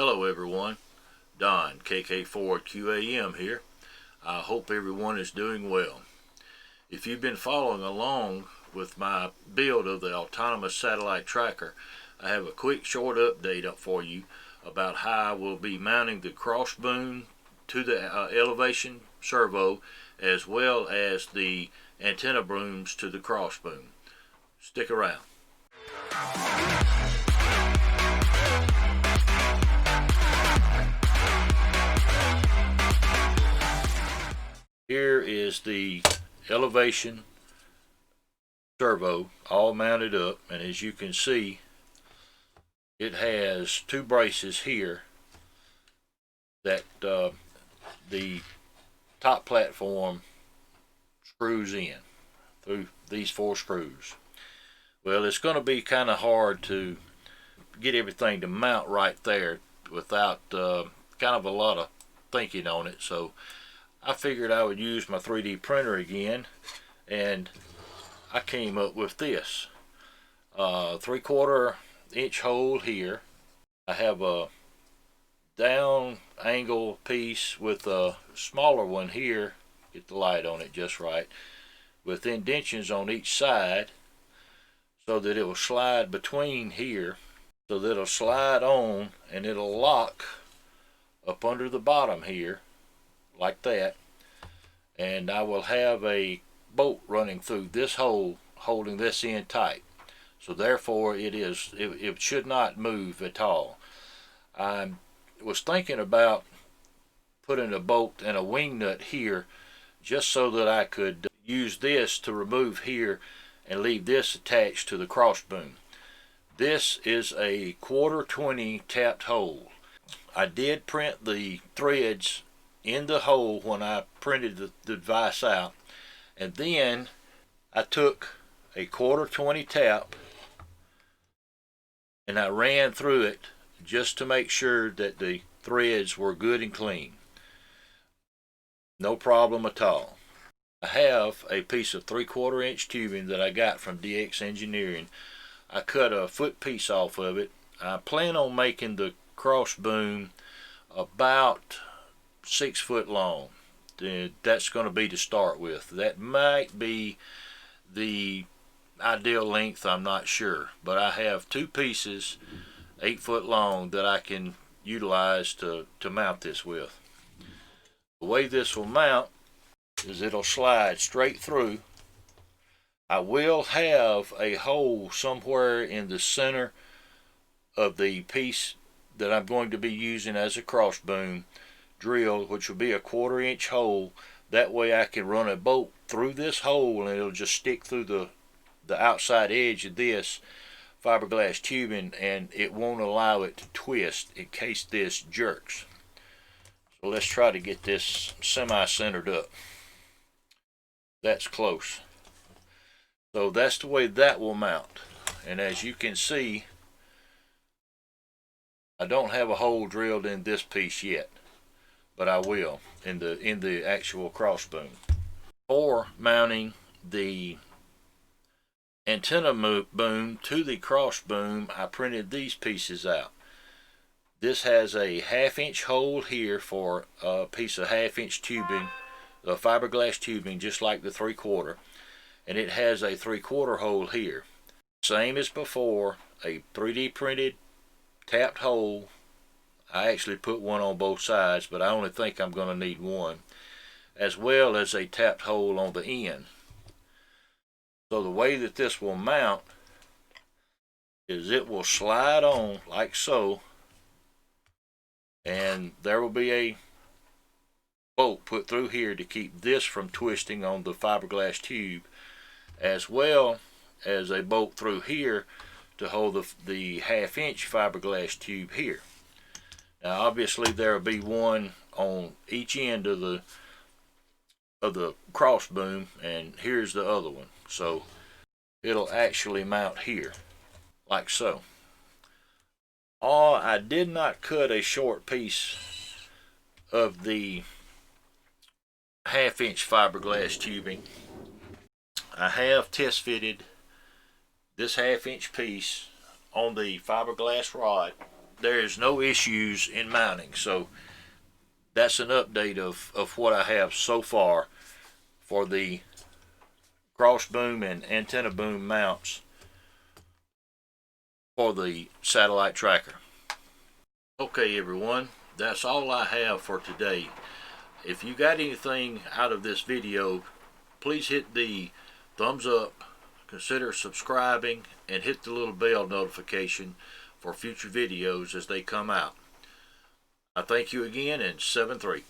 Hello everyone, Don KK4QAM here. I hope everyone is doing well. If you've been following along with my build of the autonomous satellite tracker, I have a quick short update up for you about how I will be mounting the Crossboom to the elevation servo, as well as the antenna brooms to the Crossboom. Stick around. Here is the elevation servo all mounted up, and as you can see, it has two braces here that the top platform screws in through these four screws. Well, it's going to be kind of hard to get everything to mount right there without kind of a lot of thinking on it, so I figured I would use my 3D printer again, and I came up with this 3/4 inch hole here. I have a down angle piece with a smaller one here, get the light on it just right, with indentions on each side so that it will slide between here, so that it'll slide on and it'll lock up under the bottom here like that, and I will have a bolt running through this hole holding this in tight, so therefore it should not move at all. I was thinking about putting a bolt and a wing nut here just so that I could use this to remove here and leave this attached to the Crossboom. This is a 1/4-20 tapped hole. I did print the threads in the hole when I printed the device out, and then I took a 1/4-20 tap and I ran through it just to make sure that the threads were good and clean. No problem at all. I have a piece of 3/4 inch tubing that I got from DX Engineering. I cut a foot piece off of it. I plan on making the Crossboom about 6 foot long. That's going to be to start with. That might be the ideal length, I'm not sure, but I have two pieces 8 foot long that I can utilize to mount this with. The way this will mount is it'll slide straight through. I will have a hole somewhere in the center of the piece that I'm going to be using as a Crossboom drill, which will be a 1/4 inch hole. That way I can run a bolt through this hole and it'll just stick through the outside edge of this fiberglass tubing, and it won't allow it to twist in case this jerks. So let's try to get this semi-centered up. That's close. So that's the way that will mount, and as you can see, I don't have a hole drilled in this piece yet, but I will in the actual Crossboom. For mounting the antenna boom to the Crossboom, I printed these pieces out. This has a 1/2 inch hole here for a piece of 1/2 inch tubing, fiberglass tubing, just like the 3/4, and it has a 3/4 hole here. Same as before, a 3D printed tapped hole. I actually put one on both sides, but I only think I'm going to need one, as well as a tapped hole on the end. So the way that this will mount is it will slide on like so, and there will be a bolt put through here to keep this from twisting on the fiberglass tube, as well as a bolt through here to hold the 1/2 inch fiberglass tube here. Now obviously there will be one on each end of the Crossboom, and here's the other one, so it'll actually mount here like so. I did not cut a short piece of the 1/2 inch fiberglass tubing. I have test fitted this 1/2 inch piece on the fiberglass rod there is no issues in mounting. So that's an update of what I have so far for the crossboom and antenna boom mounts for the satellite tracker. Okay everyone, that's all I have for today. If you got anything out of this video, please hit the thumbs up, consider subscribing, and hit the little bell notification for future videos as they come out. I thank you again, and 7-3.